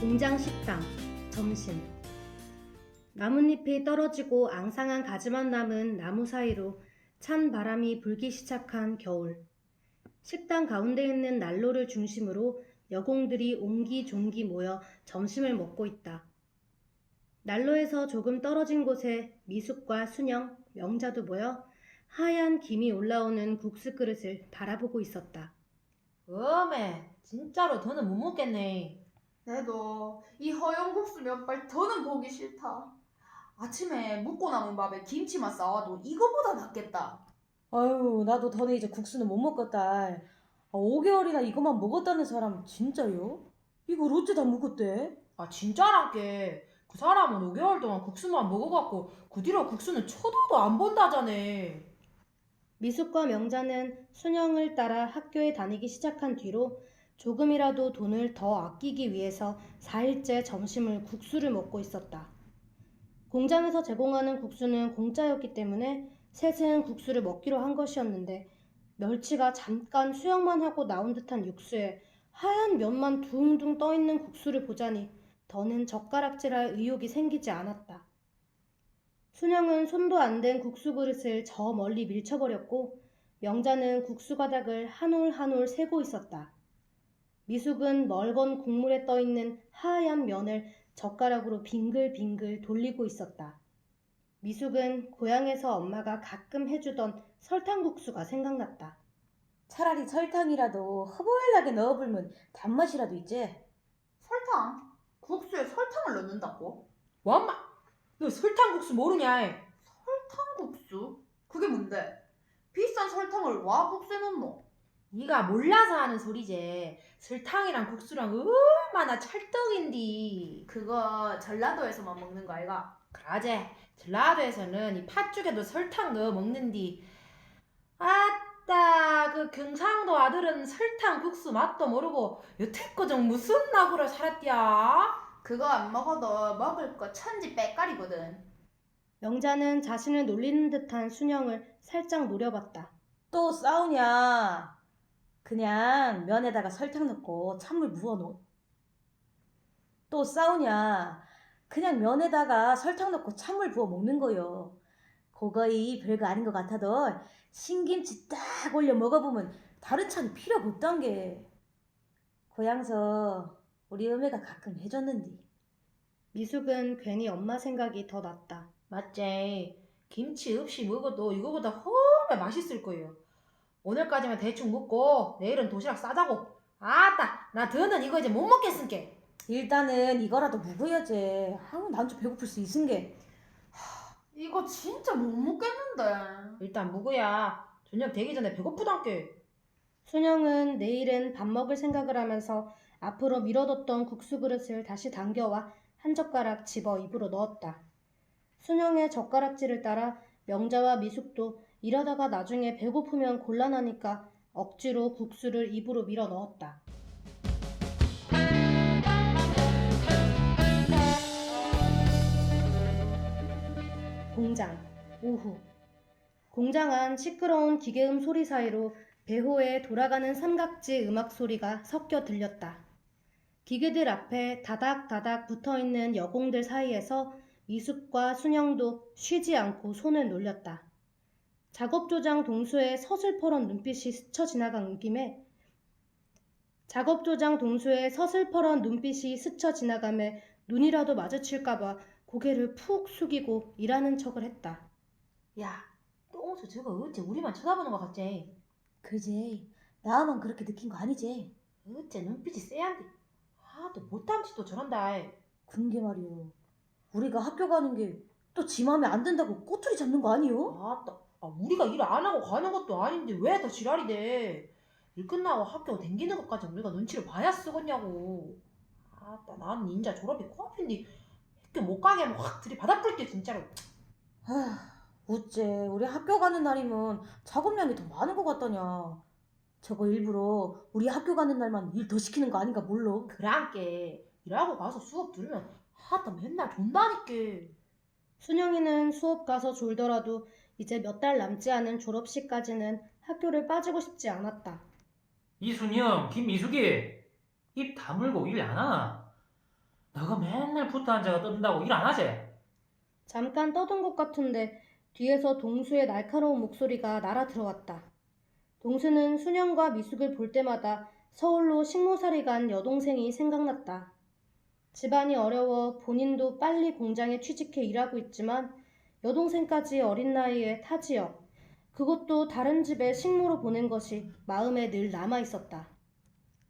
공장 식당 점심. 나뭇잎이 떨어지고 앙상한 가지만 남은 나무 사이로 찬 바람이 불기 시작한 겨울. 식당 가운데 있는 난로를 중심으로 여공들이 옹기종기 모여 점심을 먹고 있다. 난로에서 조금 떨어진 곳에 미숙과 순영, 명자도 모여 하얀 김이 올라오는 국수 그릇을 바라보고 있었다. 어메, 진짜로 더는 못 먹겠네. 내도 이 허영국수 면발 더는 보기 싫다. 아침에 묵고 남은 밥에 김치만 싸와도 이거보다 낫겠다. 아유, 나도 더는 이제 국수는 못 먹겠다. 5개월이나 이것만 먹었다는 사람 진짜요? 이걸 어째 다 먹었대? 아, 진짜란게. 그 사람은 5개월 동안 국수만 먹어갖고 그 뒤로 국수는 쳐다도 안 본다자네. 미숙과 명자는 순영을 따라 학교에 다니기 시작한 뒤로 조금이라도 돈을 더 아끼기 위해서 4일째 점심을 국수를 먹고 있었다. 공장에서 제공하는 국수는 공짜였기 때문에 셋은 국수를 먹기로 한 것이었는데 멸치가 잠깐 수영만 하고 나온 듯한 육수에 하얀 면만 둥둥 떠있는 국수를 보자니 더는 젓가락질할 의욕이 생기지 않았다. 순영은 손도 안 댄 국수 그릇을 저 멀리 밀쳐버렸고 명자는 국수 가닥을 한 올 한 올 세고 있었다. 미숙은 멀건 국물에 떠있는 하얀 면을 젓가락으로 빙글빙글 돌리고 있었다. 미숙은 고향에서 엄마가 가끔 해주던 설탕국수가 생각났다. 차라리 설탕이라도 허벌나게 넣어불면 단맛이라도 있지. 설탕? 국수에 설탕을 넣는다고? 엄마, 너 설탕국수 모르냐? 설탕국수? 그게 뭔데? 비싼 설탕을 와 국수에 넣노? 네가 몰라서 하는 소리지. 설탕이랑 국수랑 얼마나 찰떡인디. 그거 전라도에서만 먹는 거 아이가? 그러제 전라도에서는 이 팥죽에도 설탕 넣어 먹는디. 아따, 그 경상도 아들은 설탕국수 맛도 모르고 여태껏 무슨 낙으로 살았디야? 그거 안 먹어도 먹을 거 천지 빽깔이거든. 명자는 자신을 놀리는 듯한 순영을 살짝 노려봤다. 또 싸우냐? 그냥 면에다가 설탕 넣고 찬물 부어놓어. 또 싸우냐? 그냥 면에다가 설탕 넣고 찬물 부어 먹는 거요. 그거이 별거 아닌 것 같아도 신김치 딱 올려 먹어보면 다른 차는 필요가 없단 게. 고향서 우리 어머니가 가끔 해줬는디. 미숙은 괜히 엄마 생각이 더 났다. 맞지. 김치 없이 먹어도 이거보다 훨씬 맛있을 거예요. 오늘까지만 대충 먹고 내일은 도시락 싸자고. 아따, 나 더는 이거 이제 못 먹겠은게. 일단은 이거라도 먹어야지. 아우, 난 좀 배고플 수 있은게. 이거 진짜 못 먹겠는데. 일단 먹어야 저녁 되기 전에 배고프단께. 순영은 내일은 밥 먹을 생각을 하면서 앞으로 밀어뒀던 국수 그릇을 다시 당겨와 한 젓가락 집어 입으로 넣었다. 순영의 젓가락질을 따라 명자와 미숙도 이러다가 나중에 배고프면 곤란하니까 억지로 국수를 입으로 밀어 넣었다. 공장, 오후. 공장 안 시끄러운 기계음 소리 사이로 배호에 돌아가는 삼각지 음악 소리가 섞여 들렸다. 기계들 앞에 다닥다닥 붙어있는 여공들 사이에서 미숙과 순영도 쉬지 않고 손을 놀렸다. 작업조장 동수의 서슬퍼런 눈빛이 스쳐 지나간 김에 눈이라도 마주칠까봐 고개를 푹 숙이고 일하는 척을 했다. 야, 똥수 저거 어째 우리만 쳐다보는 것 같지? 그지? 나만 그렇게 느낀 거 아니지? 어째 눈빛이 쎄한데. 아, 또 못담지도 저런다. 군게 말이오. 우리가 학교 가는 게 또 지 맘에 안 든다고 꼬투리 잡는 거 아니오? 아따, 우리가 일 안 하고 가는 것도 아닌데 왜 더 지랄이 돼? 일 끝나고 학교 댕기는 것까지 우리가 눈치를 봐야 쓰겠냐고. 아따, 난 인자 졸업이 코앞인데 학교 못 가게 하면 확 들이받아버릴게 진짜로. 어째 우리 학교 가는 날이면 작업량이 더 많은 것 같더냐. 저거 일부러 우리 학교 가는 날만 일 더 시키는 거 아닌가 몰라. 그랑께 일하고 가서 수업 들으면 아따 맨날 존다니까. 순영이는 수업 가서 졸더라도 이제 몇 달 남지 않은 졸업식까지는 학교를 빠지고 싶지 않았다. 이순영, 김미숙이 입 다물고 일 안 하나? 너가 맨날 붙어 앉아가 뜬다고 일 안 하지? 잠깐 떠든 것 같은데 뒤에서 동수의 날카로운 목소리가 날아 들어왔다. 동수는 순영과 미숙을 볼 때마다 서울로 식모살이 간 여동생이 생각났다. 집안이 어려워 본인도 빨리 공장에 취직해 일하고 있지만 여동생까지 어린 나이에 타 지역, 그것도 다른 집에 식모로 보낸 것이 마음에 늘 남아 있었다.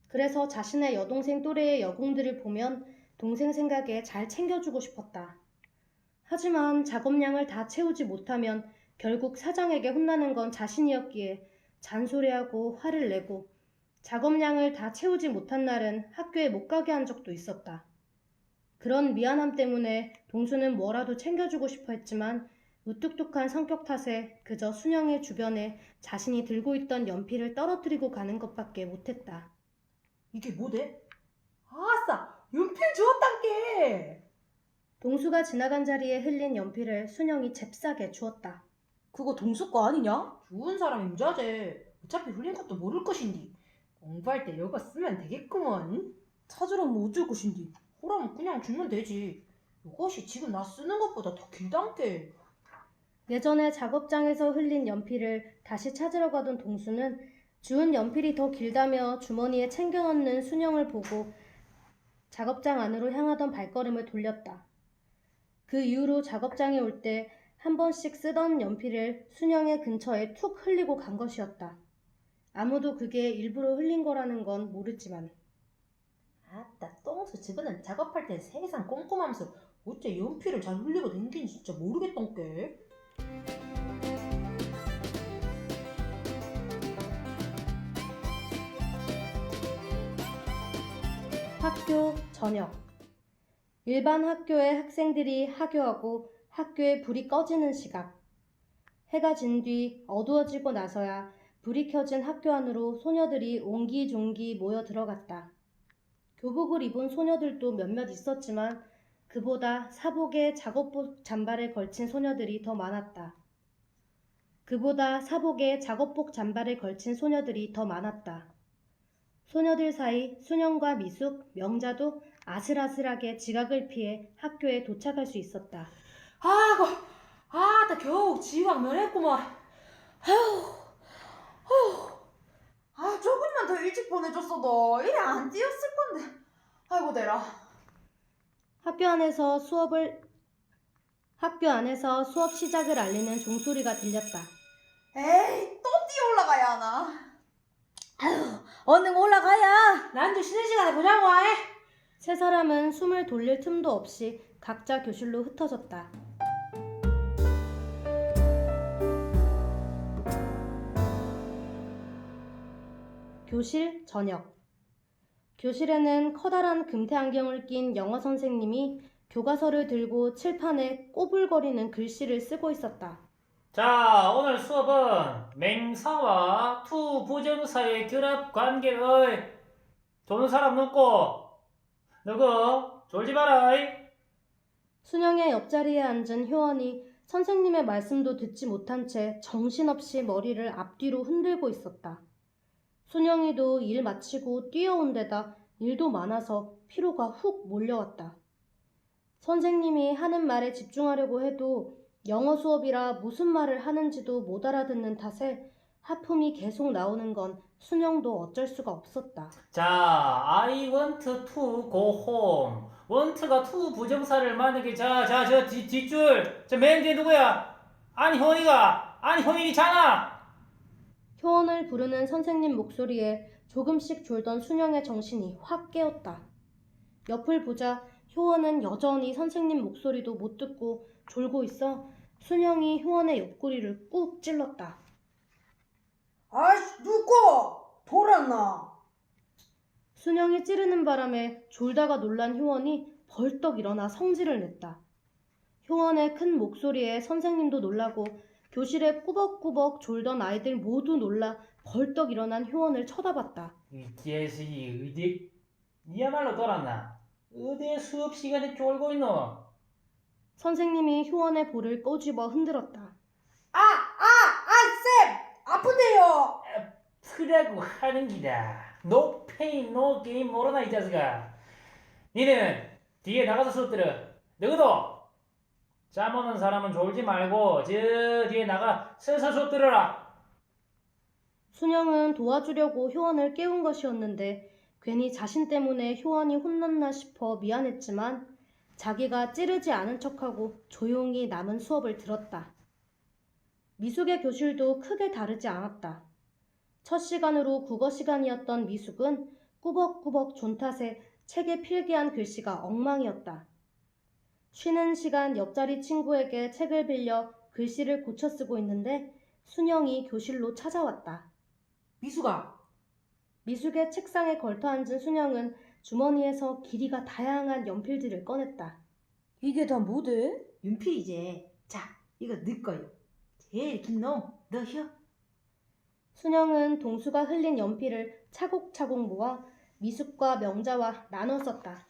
그래서 자신의 여동생 또래의 여공들을 보면 동생 생각에 잘 챙겨주고 싶었다. 하지만 작업량을 다 채우지 못하면 결국 사장에게 혼나는 건 자신이었기에 잔소리하고 화를 내고 작업량을 다 채우지 못한 날은 학교에 못 가게 한 적도 있었다. 그런 미안함 때문에 동수는 뭐라도 챙겨주고 싶어 했지만 무뚝뚝한 성격 탓에 그저 순영의 주변에 자신이 들고 있던 연필을 떨어뜨리고 가는 것밖에 못했다. 이게 뭐대? 아싸! 연필 주웠단께! 동수가 지나간 자리에 흘린 연필을 순영이 잽싸게 주었다. 그거 동수 거 아니냐? 좋은 사람이 무자재. 어차피 흘린 것도 모를 것인디. 공부할 때 이거 쓰면 되겠구먼. 찾으라면 어쩔 것인디. 그럼 그냥 주면 되지. 이것이 지금 나 쓰는 것보다 더 길단께. 예전에 작업장에서 흘린 연필을 다시 찾으러 가던 동수는 주운 연필이 더 길다며 주머니에 챙겨 넣는 순영을 보고 작업장 안으로 향하던 발걸음을 돌렸다. 그 이후로 작업장에 올 때 한 번씩 쓰던 연필을 순영의 근처에 툭 흘리고 간 것이었다. 아무도 그게 일부러 흘린 거라는 건 모르지만. 아따 똥수 저거는 작업할 때 세상 꼼꼼하면서 어째 연필을 잘 흘리고 댕긴지 진짜 모르겠던께. 학교 저녁. 일반 학교의 학생들이 하교하고 학교에 불이 꺼지는 시각. 해가 진 뒤 어두워지고 나서야 불이 켜진 학교 안으로 소녀들이 옹기종기 모여 들어갔다. 교복을 입은 소녀들도 몇몇 있었지만 그보다 사복에 작업복 잠바를 걸친 소녀들이 더 많았다. 소녀들 사이 순영과 미숙, 명자도 아슬아슬하게 지각을 피해 학교에 도착할 수 있었다. 아이고, 아따 겨우 지각 면했구만. 아, 조금만 더 일찍 보내줬어도 이래 안 뛰었을 건데. 아이고, 내라. 학교 안에서 수업 시작을 알리는 종소리가 들렸다. 에이, 또 뛰어 올라가야 하나. 얼른 올라가야. 난도 쉬는 시간에 보자고 해. 세 사람은 숨을 돌릴 틈도 없이 각자 교실로 흩어졌다. 교실 저녁. 교실에는 커다란 금태 안경을 낀 영어 선생님이 교과서를 들고 칠판에 꼬불거리는 글씨를 쓰고 있었다. 자, 오늘 수업은 맹사와 투 부정사의 결합 관계의 도는 사람 눈고 너그 졸지 마라이. 순영의 옆자리에 앉은 효원이 선생님의 말씀도 듣지 못한 채 정신없이 머리를 앞뒤로 흔들고 있었다. 순영이도 일 마치고 뛰어온 데다 일도 많아서 피로가 훅 몰려왔다. 선생님이 하는 말에 집중하려고 해도 영어 수업이라 무슨 말을 하는지도 못 알아듣는 탓에 하품이 계속 나오는 건 순영도 어쩔 수가 없었다. 자, I want to go home. want가 to 부정사를 만약에 저 뒷줄 저 맨 뒤에 누구야? 아니 효인이잖아. 효원을 부르는 선생님 목소리에 조금씩 졸던 순영의 정신이 확 깨었다. 옆을 보자 효원은 여전히 선생님 목소리도 못 듣고 졸고 있어 순영이 효원의 옆구리를 꾹 찔렀다. 아이씨, 누구? 돌았나? 순영이 찌르는 바람에 졸다가 놀란 효원이 벌떡 일어나 성질을 냈다. 효원의 큰 목소리에 선생님도 놀라고 교실에 꾸벅꾸벅 졸던 아이들 모두 놀라 벌떡 일어난 효원을 쳐다봤다. 이 개새끼 어디 니야말로 돌았나? 어디에 수업 시간에 쫄고 있노? 선생님이 효원의 볼을 꼬집어 흔들었다. 쌤! 아픈데요! 쓰라고 하는 기다. No pain, no gain 모르나 이 자식아. 니는 뒤에 나가서 수업 들어. 너희도 잠 오는 사람은 졸지 말고 저 뒤에 나가 서서 수업 들어라. 순영은 도와주려고 효원을 깨운 것이었는데 괜히 자신 때문에 효원이 혼났나 싶어 미안했지만 자기가 찌르지 않은 척하고 조용히 남은 수업을 들었다. 미숙의 교실도 크게 다르지 않았다. 첫 시간으로 국어 시간이었던 미숙은 꾸벅꾸벅 존탓에 책에 필기한 글씨가 엉망이었다. 쉬는 시간 옆자리 친구에게 책을 빌려 글씨를 고쳐 쓰고 있는데 순영이 교실로 찾아왔다. 미숙아, 미숙의 책상에 걸터앉은 순영은 주머니에서 길이가 다양한 연필들을 꺼냈다. 이게 다 뭐대? 윤필이제. 자, 이거 너 거요. 제일 긴 놈, 너 혀. 순영은 동수가 흘린 연필을 차곡차곡 모아 미숙과 명자와 나눠 썼다.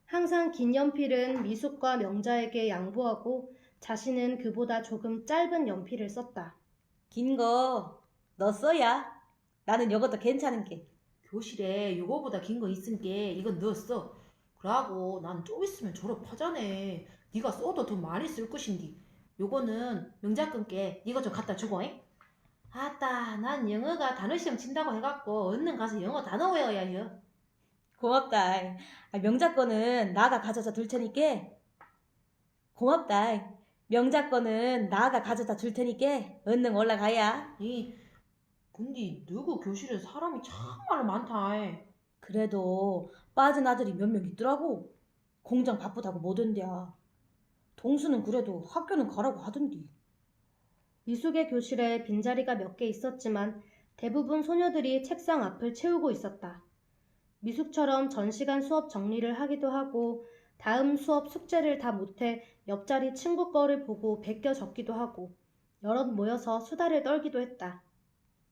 항상 긴 연필은 미숙과 명자에게 양보하고 자신은 그보다 조금 짧은 연필을 썼다. 긴 거 너 써야. 나는 이것도 괜찮은 게. 교실에 요거보다 긴 거 있으니까 이건 너 써. 그러고 난 좀 있으면 졸업하자네. 네가 써도 더 많이 쓸 것인디. 요거는 명작근께 이거 좀 갖다 주고. 잉? 아따, 난 영어가 단어 시험 친다고 해갖고 얼른 가서 영어 단어 외워야 해. 고맙다. 명작 거는 나가 가져다 둘 테니까. 고맙다. 명작 거는 나가 가져다 줄 테니까 얼른 올라가야. 근데 너그 교실에 사람이 참말로 많다. 그래도 빠진 아들이 몇 명 있더라고. 공장 바쁘다고 못 온대야. 동수는 그래도 학교는 가라고 하던디. 미숙의 교실에 빈자리가 몇 개 있었지만 대부분 소녀들이 책상 앞을 채우고 있었다. 미숙처럼 전시간 수업 정리를 하기도 하고 다음 수업 숙제를 다 못해 옆자리 친구 거를 보고 베껴 적기도 하고 여럿 모여서 수다를 떨기도 했다.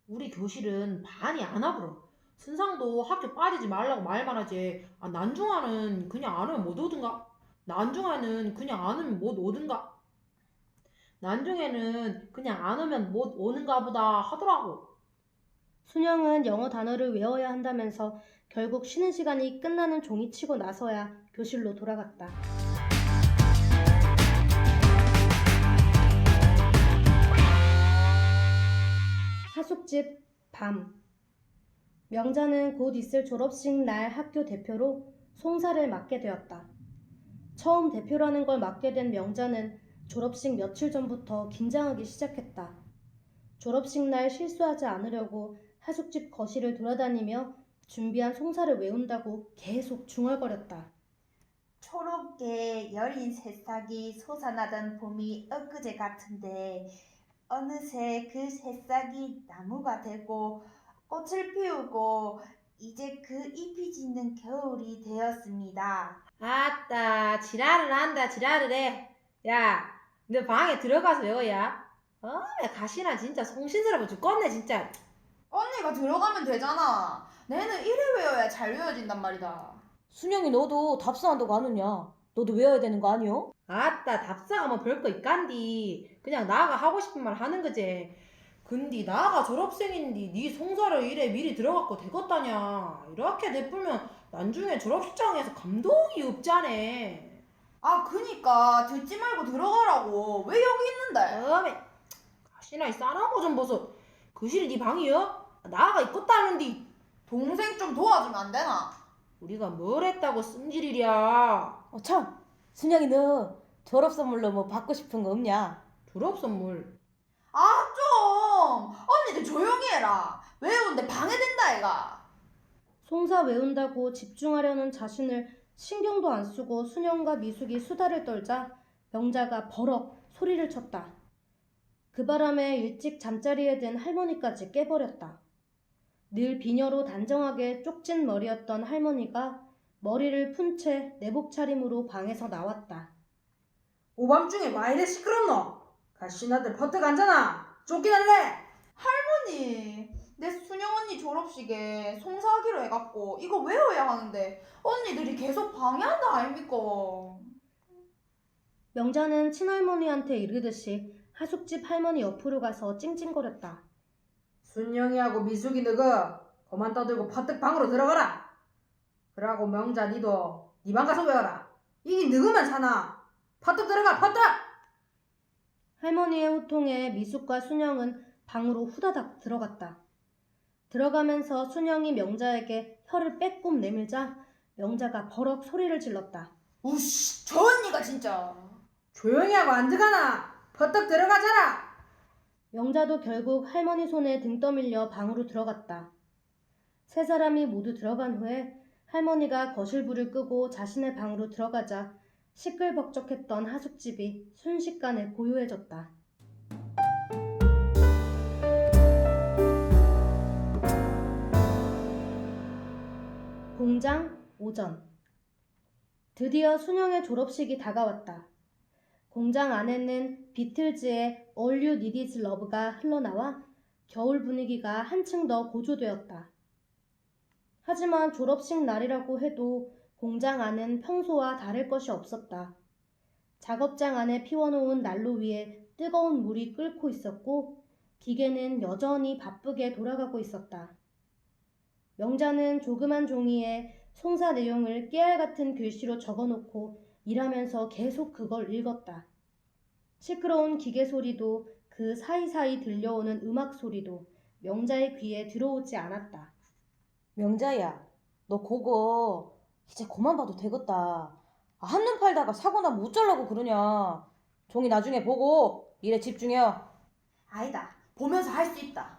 우리 교실은 반이 안 와버려. 순상도 학교 빠지지 말라고 말만 하지. 난중아는 그냥 안 오면 못 오든가. 난중아는 그냥 안 오면 못 오든가. 난중에는 그냥 안 오면 못 오는가 보다 하더라고. 순영은 영어 단어를 외워야 한다면서 결국 쉬는 시간이 끝나는 종이 치고 나서야 교실로 돌아갔다. 하숙집 밤. 명자는 곧 있을 졸업식 날 학교 대표로 송사를 맡게 되었다. 처음 대표라는 걸 맡게 된 명자는 졸업식 며칠 전부터 긴장하기 시작했다. 졸업식 날 실수하지 않으려고 하숙집 거실을 돌아다니며 준비한 송사를 외운다고 계속 중얼거렸다. 초록게 여린 새싹이 솟아나던 봄이 엊그제 같은데 어느새 그 새싹이 나무가 되고 꽃을 피우고 이제 그 잎이 짓는 겨울이 되었습니다. 아따, 지랄을 한다, 지랄을 해. 야, 너 방에 들어가서 외워야. 가시나 진짜 성신스러워 죽겠네, 진짜. 언니가 들어가면 되잖아. 내는 이래 외워야 잘 외워진단 말이다. 순영이 너도 답사한다고 안 오냐? 너도 외워야 되는 거 아니요? 아따, 답사가 뭐 별거 있간디. 그냥 나가 하고 싶은 말 하는 거지. 근데 나가 졸업생인데 네 송사를 이래 미리 들어갖고 되겠다냐. 이렇게 내풀면 나중에 졸업식장에서 감동이 없자네. 그니까 듣지 말고 들어가라고. 왜 여기 있는데? 어메, 가시나 이 싸나운 거 좀 보소. 그실이 네 방이여? 나가 있겠다는디. 동생 좀 도와주면 안 되나? 우리가 뭘 했다고 승질이랴. 참! 순영이 너 졸업 선물로 뭐 받고 싶은 거 없냐? 졸업 선물. 좀! 언니들 조용히 해라. 외우는데 방해된다 애가. 송사 외운다고 집중하려는 자신을 신경도 안 쓰고 순영과 미숙이 수다를 떨자 명자가 버럭 소리를 쳤다. 그 바람에 일찍 잠자리에 든 할머니까지 깨버렸다. 늘 비녀로 단정하게 쪽진 머리였던 할머니가 머리를 푼 채 내복 차림으로 방에서 나왔다. 오밤중에 와 이래 시끄럽노? 가시나들 퍼뜩 앉아나? 쫓기날래? 언니, 내 순영 언니 졸업식에 송사하기로 해갖고 이거 외워야 하는데 언니들이 계속 방해한다 아닙니까? 명자는 친할머니한테 이르듯이 하숙집 할머니 옆으로 가서 찡찡거렸다. 순영이하고 미숙이 너그 그만 떠들고 퍼뜩 방으로 들어가라. 그러고 명자 니도 니 방 가서 외워라. 이게 너그만 사나? 퍼뜩 들어가, 퍼뜩! 할머니의 호통에 미숙과 순영은 방으로 후다닥 들어갔다. 들어가면서 순영이 명자에게 혀를 빼꼼 내밀자 명자가 버럭 소리를 질렀다. 우씨, 저 언니가 진짜. 조용히 하고 안 들어가나? 퍼뜩 들어가자라! 명자도 결국 할머니 손에 등 떠밀려 방으로 들어갔다. 세 사람이 모두 들어간 후에 할머니가 거실불을 끄고 자신의 방으로 들어가자 시끌벅적했던 하숙집이 순식간에 고요해졌다. 공장 오전. 드디어 순영의 졸업식이 다가왔다. 공장 안에는 비틀즈의 All You Need Is Love가 흘러나와 겨울 분위기가 한층 더 고조되었다. 하지만 졸업식 날이라고 해도 공장 안은 평소와 다를 것이 없었다. 작업장 안에 피워놓은 난로 위에 뜨거운 물이 끓고 있었고 기계는 여전히 바쁘게 돌아가고 있었다. 명자는 조그만 종이에 송사 내용을 깨알 같은 글씨로 적어놓고 일하면서 계속 그걸 읽었다. 시끄러운 기계 소리도 그 사이사이 들려오는 음악 소리도 명자의 귀에 들어오지 않았다. 명자야, 너 그거 이제 그만 봐도 되겠다. 한눈 팔다가 사고 나면 어쩌려고 그러냐. 종이 나중에 보고 일에 집중해. 아니다. 보면서 할 수 있다.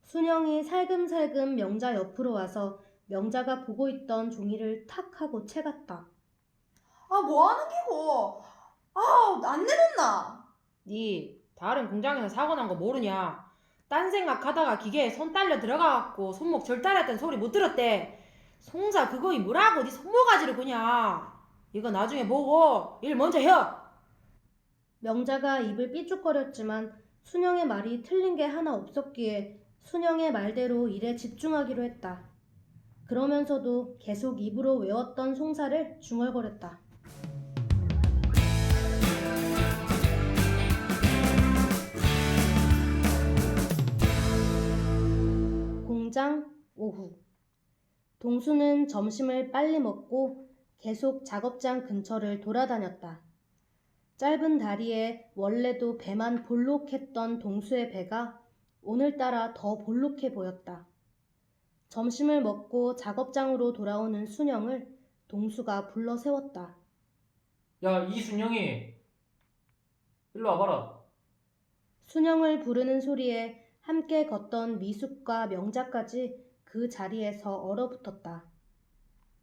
순영이 살금살금 명자 옆으로 와서 명자가 보고 있던 종이를 탁 하고 채갔다. 아, 뭐 하는 기고? 아, 안 내놓나? 니 다른 공장에서 사고 난 거 모르냐? 딴 생각하다가 기계에 손 딸려 들어가갖고 손목 절단했던 소리 못 들었대. 송사 그거이 뭐라고 니 손모가지를 그냥. 이거 나중에 보고 일 먼저 해. 명자가 입을 삐죽거렸지만 순영의 말이 틀린 게 하나 없었기에 순영의 말대로 일에 집중하기로 했다. 그러면서도 계속 입으로 외웠던 송사를 중얼거렸다. 공장 오후. 동수는 점심을 빨리 먹고 계속 작업장 근처를 돌아다녔다. 짧은 다리에 원래도 배만 볼록했던 동수의 배가 오늘따라 더 볼록해 보였다. 점심을 먹고 작업장으로 돌아오는 순영을 동수가 불러 세웠다. 야, 이순영이 일로 와봐라. 순영을 부르는 소리에 함께 걷던 미숙과 명자까지 그 자리에서 얼어붙었다.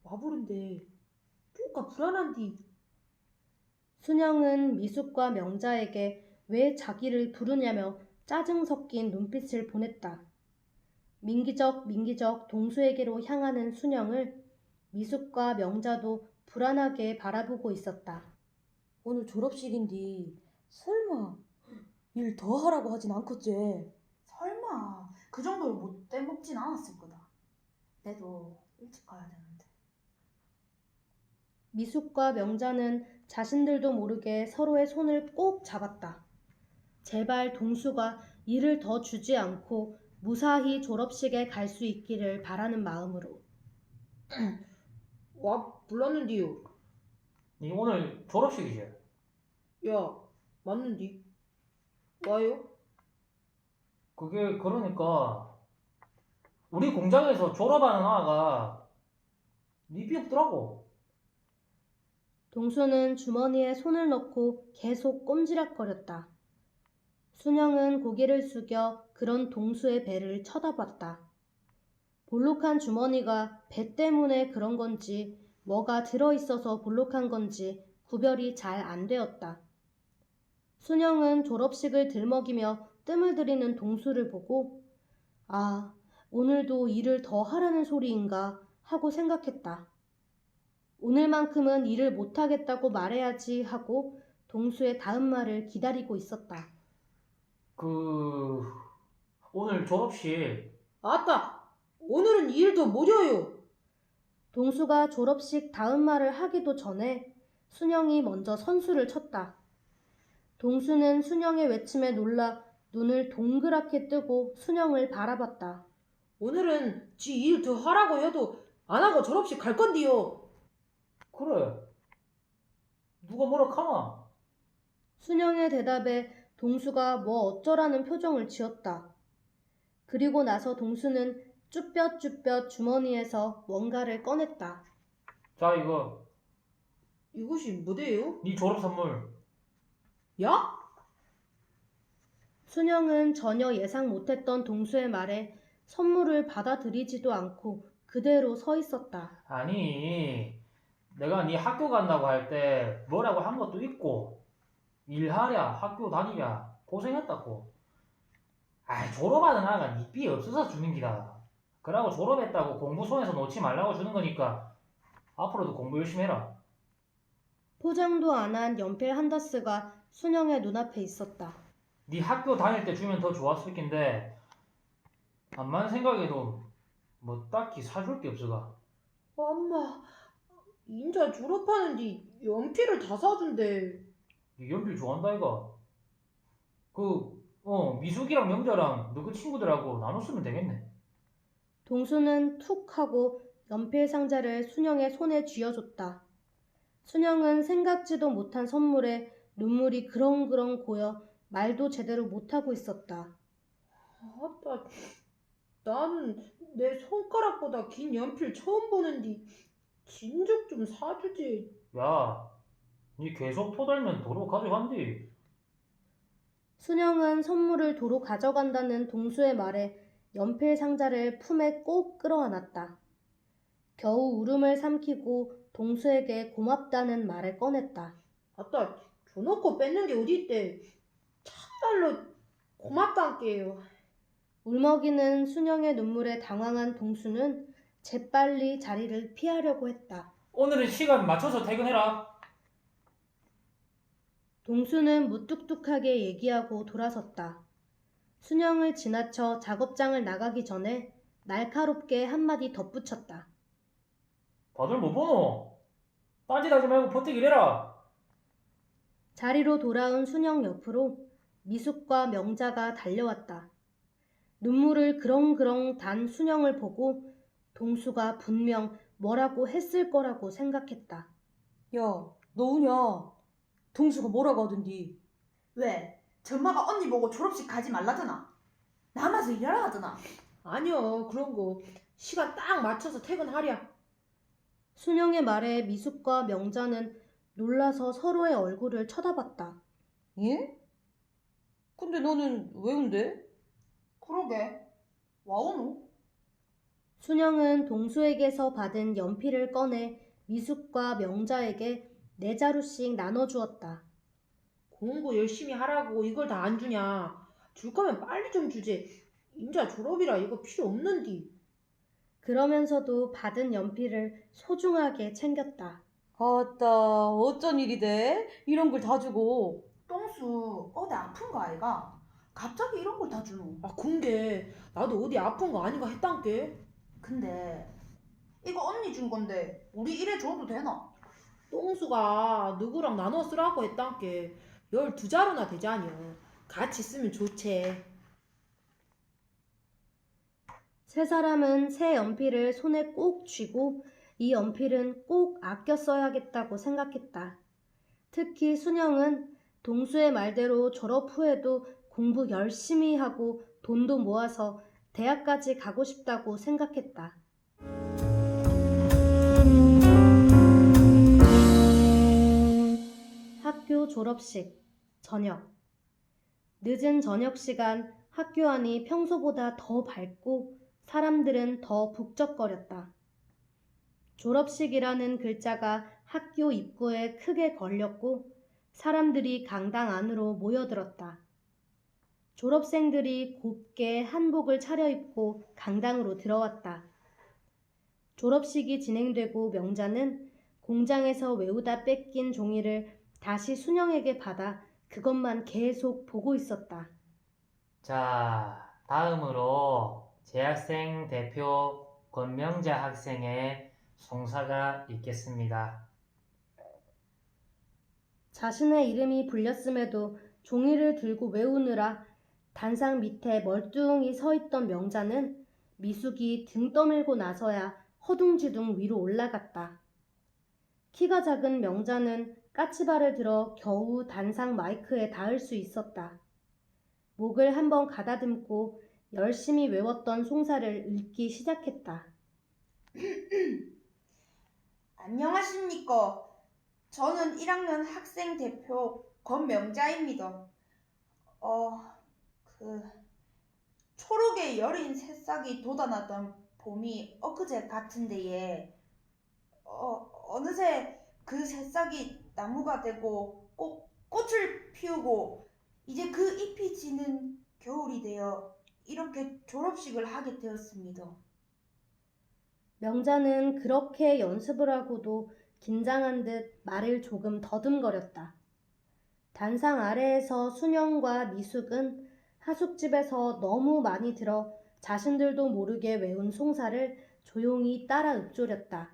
와부른데 뭐가 불안한디. 순영은 미숙과 명자에게 왜 자기를 부르냐며 짜증 섞인 눈빛을 보냈다. 민기적 동수에게로 향하는 순영을 미숙과 명자도 불안하게 바라보고 있었다. 오늘 졸업식인데 설마 일 더 하라고 하진 않겠지? 설마 그 정도로 못 떼먹진 않았을 거다. 내도 일찍 가야 되는데. 미숙과 명자는 자신들도 모르게 서로의 손을 꼭 잡았다. 제발 동수가 일을 더 주지 않고 무사히 졸업식에 갈 수 있기를 바라는 마음으로. 와 불렀는디요. 니 오늘 졸업식이지? 야 맞는디. 와요? 그게 그러니까 우리 공장에서 졸업하는 아가 니 비었더라고. 동수는 주머니에 손을 넣고 계속 꼼지락거렸다. 순영은 고개를 숙여 그런 동수의 배를 쳐다봤다. 볼록한 주머니가 배 때문에 그런 건지 뭐가 들어있어서 볼록한 건지 구별이 잘 안 되었다. 순영은 졸업식을 들먹이며 뜸을 들이는 동수를 보고 아, 오늘도 일을 더 하라는 소리인가 하고 생각했다. 오늘만큼은 일을 못하겠다고 말해야지 하고 동수의 다음 말을 기다리고 있었다. 오늘 졸업식 아따 오늘은 일도 못해요. 동수가 졸업식 다음 말을 하기도 전에 순영이 먼저 선수를 쳤다. 동수는 순영의 외침에 놀라 눈을 동그랗게 뜨고 순영을 바라봤다. 오늘은 지 일 더 하라고 해도 안 하고 졸업식 갈 건디요. 그래. 누가 뭐라 카나? 순영의 대답에 동수가 뭐 어쩌라는 표정을 지었다. 그리고 나서 동수는 쭈뼛쭈뼛 주머니에서 뭔가를 꺼냈다. 자, 이거 이것이 뭐대요? 네 졸업 선물. 야? 순영은 전혀 예상 못했던 동수의 말에 선물을 받아들이지도 않고 그대로 서 있었다. 아니, 내가 네 학교 간다고 할 때 뭐라고 한 것도 있고 일하랴 학교 다니랴 고생했다고. 아이, 졸업하는 아가 네 삐 없어서 주는 기다. 그러고 졸업했다고 공부 손에서 놓지 말라고 주는 거니까 앞으로도 공부 열심히 해라. 포장도 안 한 연필 한 다스가 순영의 눈앞에 있었다. 네 학교 다닐 때 주면 더 좋았을 낀데 암만 생각해도 뭐 딱히 사줄 게 없어가. 엄마, 인자 졸업하는데 연필을 다 사준대. 네 연필 좋아한다 이가. 미숙이랑 명자랑 너그 친구들하고 나눠 쓰면 되겠네. 동수는 툭 하고 연필 상자를 순영의 손에 쥐어줬다. 순영은 생각지도 못한 선물에 눈물이 그렁그렁 고여 말도 제대로 못하고 있었다. 아따, 나는 내 손가락보다 긴 연필 처음 보는데 진즉 좀 사주지. 야, 니 계속 토달면 도로 가져간디. 순영은 선물을 도로 가져간다는 동수의 말에 연필 상자를 품에 꼭 끌어안았다. 겨우 울음을 삼키고 동수에게 고맙다는 말을 꺼냈다. 아따, 줘놓고 뺏는 게 어디 있대. 참말로 고맙단께요. 울먹이는 순영의 눈물에 당황한 동수는 재빨리 자리를 피하려고 했다. 오늘은 시간 맞춰서 퇴근해라. 동수는 무뚝뚝하게 얘기하고 돌아섰다. 순영을 지나쳐 작업장을 나가기 전에 날카롭게 한마디 덧붙였다. 다들 못 보노? 딴짓하지 말고 버티기 이래라. 자리로 돌아온 순영 옆으로 미숙과 명자가 달려왔다. 눈물을 그렁그렁 단 순영을 보고 동수가 분명 뭐라고 했을 거라고 생각했다. 야, 너 우냐? 동수가 뭐라고 하던디? 왜? 전마가 언니 보고 졸업식 가지 말라잖아. 남아서 일하라 하잖아. 아니요, 그런 거. 시간 딱 맞춰서 퇴근하랴. 순영의 말에 미숙과 명자는 놀라서 서로의 얼굴을 쳐다봤다. 예? 근데 너는 왜 운대? 그러게. 와오노? 순영은 동수에게서 받은 연필을 꺼내 미숙과 명자에게 4자루씩 나눠주었다. 공부 열심히 하라고 이걸 다 안 주냐. 줄 거면 빨리 좀 주지. 인자 졸업이라 이거 필요 없는디. 그러면서도 받은 연필을 소중하게 챙겼다. 아따, 어쩐 일이 돼? 이런 걸 다 주고. 똥수 어디 아픈 거 아이가? 갑자기 이런 걸 다 주노. 아, 근데 나도 어디 아픈 거 아닌가 했단께. 근데 이거 언니 준 건데 우리 일해 줘도 되나? 똥수가 누구랑 나눠 쓰라고 했단께. 12자루나 되자니요. 같이 쓰면 좋지. 세 사람은 새 연필을 손에 꼭 쥐고 이 연필은 꼭 아껴 써야겠다고 생각했다. 특히 순영은 동수의 말대로 졸업 후에도 공부 열심히 하고 돈도 모아서 대학까지 가고 싶다고 생각했다. 학교 졸업식, 저녁. 늦은 저녁 시간 학교 안이 평소보다 더 밝고 사람들은 더 북적거렸다. 졸업식이라는 글자가 학교 입구에 크게 걸렸고 사람들이 강당 안으로 모여들었다. 졸업생들이 곱게 한복을 차려입고 강당으로 들어왔다. 졸업식이 진행되고 명자는 공장에서 외우다 뺏긴 종이를 다시 순영에게 받아 그것만 계속 보고 있었다. 자, 다음으로 재학생 대표 권명자 학생의 송사가 있겠습니다. 자신의 이름이 불렸음에도 종이를 들고 외우느라 단상 밑에 멀뚱히 서 있던 명자는 미숙이 등 떠밀고 나서야 허둥지둥 위로 올라갔다. 키가 작은 명자는 까치발을 들어 겨우 단상 마이크에 닿을 수 있었다. 목을 한번 가다듬고 열심히 외웠던 송사를 읽기 시작했다. 안녕하십니까. 저는 1학년 학생 대표 권명자입니다. 초록의 여린 새싹이 돋아나던 봄이 엊그제 같은데에 어느새 그 새싹이 나무가 되고 꽃을 피우고 이제 그 잎이 지는 겨울이 되어 이렇게 졸업식을 하게 되었습니다. 명자는 그렇게 연습을 하고도 긴장한 듯 말을 조금 더듬거렸다. 단상 아래에서 순영과 미숙은 하숙집에서 너무 많이 들어 자신들도 모르게 외운 송사를 조용히 따라 읊조렸다.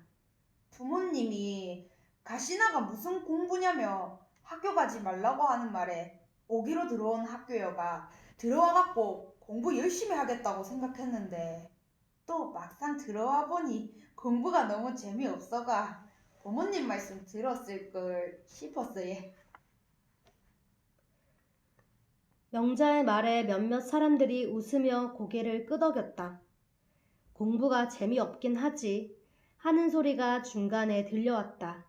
부모님이 가시나가 무슨 공부냐며 학교 가지 말라고 하는 말에 오기로 들어온 학교여가 들어와갖고 공부 열심히 하겠다고 생각했는데 또 막상 들어와 보니 공부가 너무 재미없어가 부모님 말씀 들었을 걸 싶었어요. 명자의 말에 몇몇 사람들이 웃으며 고개를 끄덕였다. 공부가 재미없긴 하지 하는 소리가 중간에 들려왔다.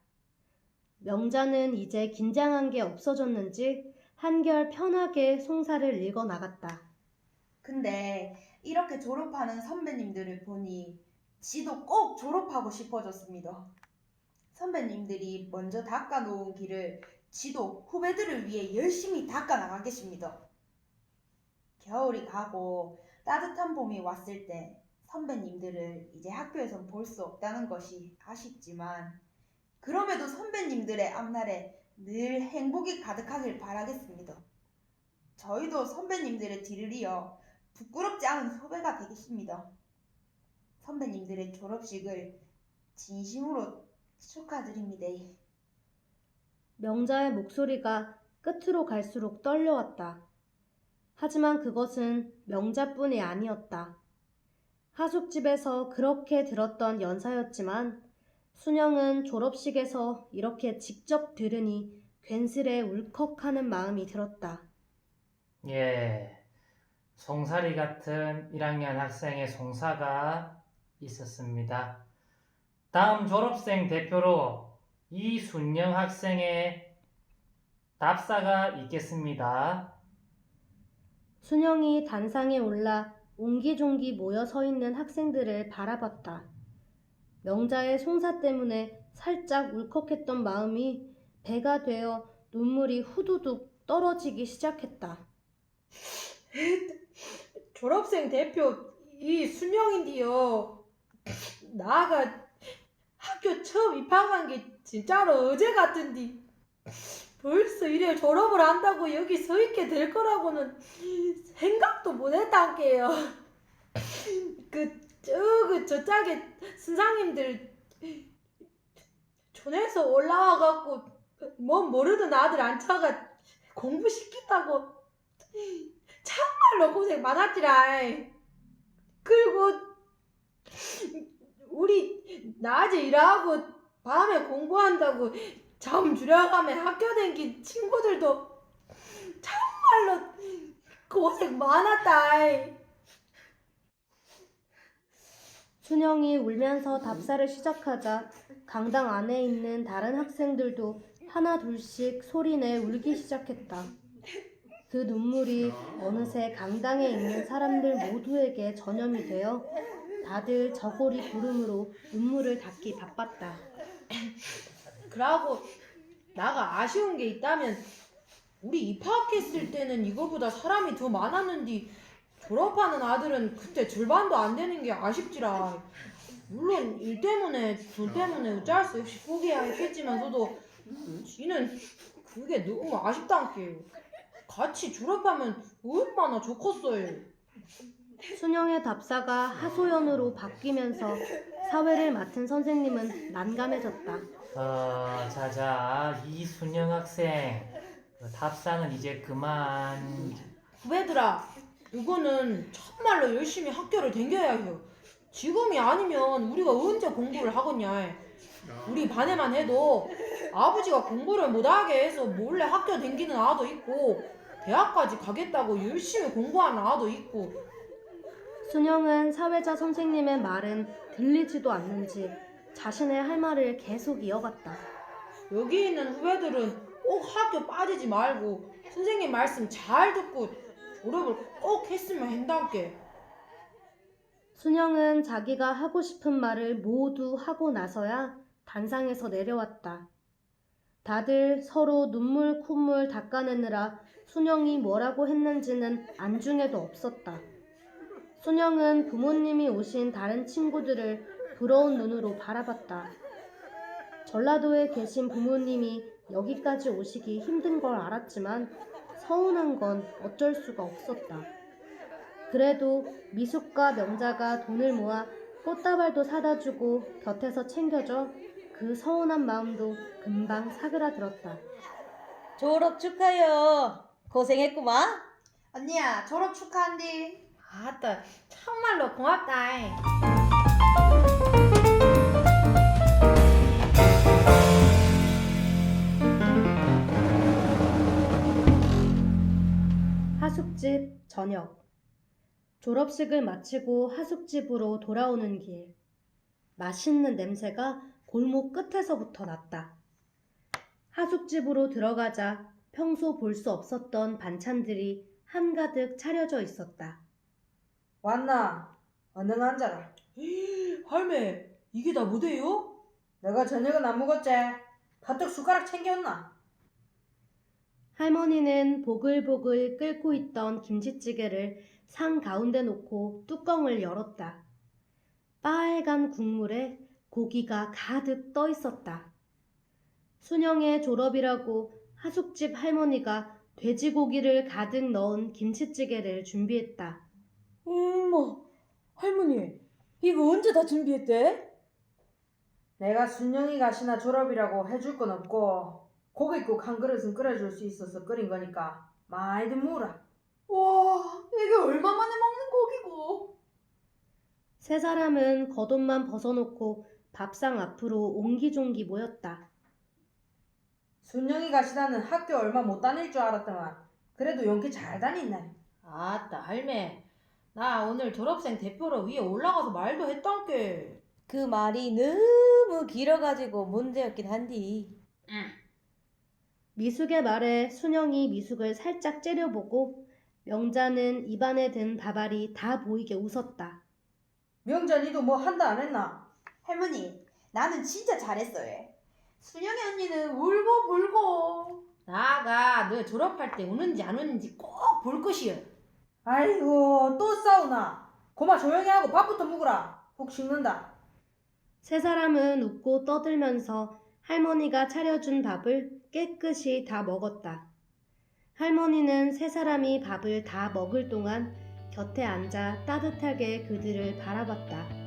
명자는 이제 긴장한 게 없어졌는지 한결 편하게 송사를 읽어 나갔다. 근데 이렇게 졸업하는 선배님들을 보니 지도 꼭 졸업하고 싶어졌습니다. 선배님들이 먼저 닦아놓은 길을 지도 후배들을 위해 열심히 닦아 나가겠습니다. 겨울이 가고 따뜻한 봄이 왔을 때 선배님들을 이제 학교에선 볼 수 없다는 것이 아쉽지만 그럼에도 선배님들의 앞날에 늘 행복이 가득하길 바라겠습니다. 저희도 선배님들의 뒤를 이어 부끄럽지 않은 후배가 되겠습니다. 선배님들의 졸업식을 진심으로 축하드립니다. 명자의 목소리가 끝으로 갈수록 떨려왔다. 하지만 그것은 명자뿐이 아니었다. 하숙집에서 그렇게 들었던 연사였지만 순영은 졸업식에서 이렇게 직접 들으니 괜스레 울컥하는 마음이 들었다. 예, 송사리 같은 1학년 학생의 송사가 있었습니다. 다음 졸업생 대표로 이순영 학생의 답사가 있겠습니다. 순영이 단상에 올라 옹기종기 모여 서 있는 학생들을 바라봤다. 명자의 송사 때문에 살짝 울컥했던 마음이 배가 되어 눈물이 후두둑 떨어지기 시작했다. 졸업생 대표 이순영인데요. 나가 학교 처음 입학한 게 진짜로 어제 같은데 벌써 이래 졸업을 한다고 여기 서 있게 될 거라고는 생각도 못 했단게요. 저짝에 선생님들 촌에서 올라와갖고 뭐 모르던 아들 앉혀가 공부시킨다고 참말로 고생 많았지라. 그리고 우리 낮에 일하고 밤에 공부한다고 잠 줄여가며 학교 댕긴 친구들도 참말로 고생 많았다. 순영이 울면서 답사를 시작하자 강당 안에 있는 다른 학생들도 하나 둘씩 소리내 울기 시작했다. 그 눈물이 어느새 강당에 있는 사람들 모두에게 전염이 되어 다들 저고리 부름으로 눈물을 닦기 바빴다. 그러고 나가 아쉬운 게 있다면 우리 입학했을 때는 이거보다 사람이 더 많았는데 졸업하는 아들은 그때 절반도 안 되는 게 아쉽지라. 물론 일 때문에 둘 때문에 어쩔 수 없이 포기해야 했겠지만서도 지는 그게 너무 아쉽단께. 같이 졸업하면 얼마나 좋겠어요. 순영의 답사가 하소연으로 바뀌면서 사회를 맡은 선생님은 난감해졌다. 자자, 이순영 학생, 답사는 이제 그만. 후배들아, 이거는 정말로 열심히 학교를 댕겨야 해요. 지금이 아니면 우리가 언제 공부를 하겠냐. 우리 반에만 해도 아버지가 공부를 못하게 해서 몰래 학교 다니는 아도 있고 대학까지 가겠다고 열심히 공부하는 아도 있고. 순영은 사회자 선생님의 말은 들리지도 않는지 자신의 할 말을 계속 이어갔다. 여기 있는 후배들은 꼭 학교 빠지지 말고 선생님 말씀 잘 듣고 졸업을 꼭 했으면 한다께. 순영은 자기가 하고 싶은 말을 모두 하고 나서야 단상에서 내려왔다. 다들 서로 눈물 콧물 닦아내느라 순영이 뭐라고 했는지는 안중에도 없었다. 순영은 부모님이 오신 다른 친구들을 부러운 눈으로 바라봤다. 전라도에 계신 부모님이 여기까지 오시기 힘든 걸 알았지만 서운한 건 어쩔 수가 없었다. 그래도 미숙과 명자가 돈을 모아 꽃다발도 사다 주고 곁에서 챙겨줘 그 서운한 마음도 금방 사그라들었다. 졸업 축하해요. 고생했구만. 언니야, 졸업 축하한디. 아따 참말로 고맙다. 하숙집 저녁. 졸업식을 마치고 하숙집으로 돌아오는 길. 맛있는 냄새가 골목 끝에서부터 났다. 하숙집으로 들어가자 평소 볼 수 없었던 반찬들이 한가득 차려져 있었다. 왔나? 얼른 앉아라. 할매 이게 다 뭐대요? 내가 저녁은 안 먹었지? 가뜩 숟가락 챙겼나? 할머니는 보글보글 끓고 있던 김치찌개를 상 가운데 놓고 뚜껑을 열었다. 빨간 국물에 고기가 가득 떠 있었다. 순영의 졸업이라고 하숙집 할머니가 돼지고기를 가득 넣은 김치찌개를 준비했다. 어머, 할머니, 이거 언제 다 준비했대? 내가 순영이 가시나 졸업이라고 해줄 건 없고 고깃국 한 그릇은 끓여줄 수 있어서 끓인 거니까 많이들 먹으라. 와, 이게 얼마만에 먹는 고기고. 세 사람은 겉옷만 벗어놓고 밥상 앞으로 옹기종기 모였다. 순영이 가시나는 학교 얼마 못 다닐 줄 알았더만 그래도 용기 잘 다니네. 아따 할매 나 오늘 졸업생 대표로 위에 올라가서 말도 했단께. 그 말이 너무 길어가지고 문제였긴 한디. 미숙의 말에 순영이 미숙을 살짝 째려보고 명자는 입안에 든 밥알이 다 보이게 웃었다. 명자 니도 뭐 한다 안 했나? 할머니, 나는 진짜 잘했어요. 순영이 언니는 울고 불고. 나가 너 졸업할 때 우는지 안 우는지 꼭 볼 것이여. 아이고 또 싸우나? 고마 조용히 하고 밥부터 먹으라. 푹 식는다. 세 사람은 웃고 떠들면서 할머니가 차려준 밥을 깨끗이 다 먹었다. 할머니는 세 사람이 밥을 다 먹을 동안 곁에 앉아 따뜻하게 그들을 바라봤다.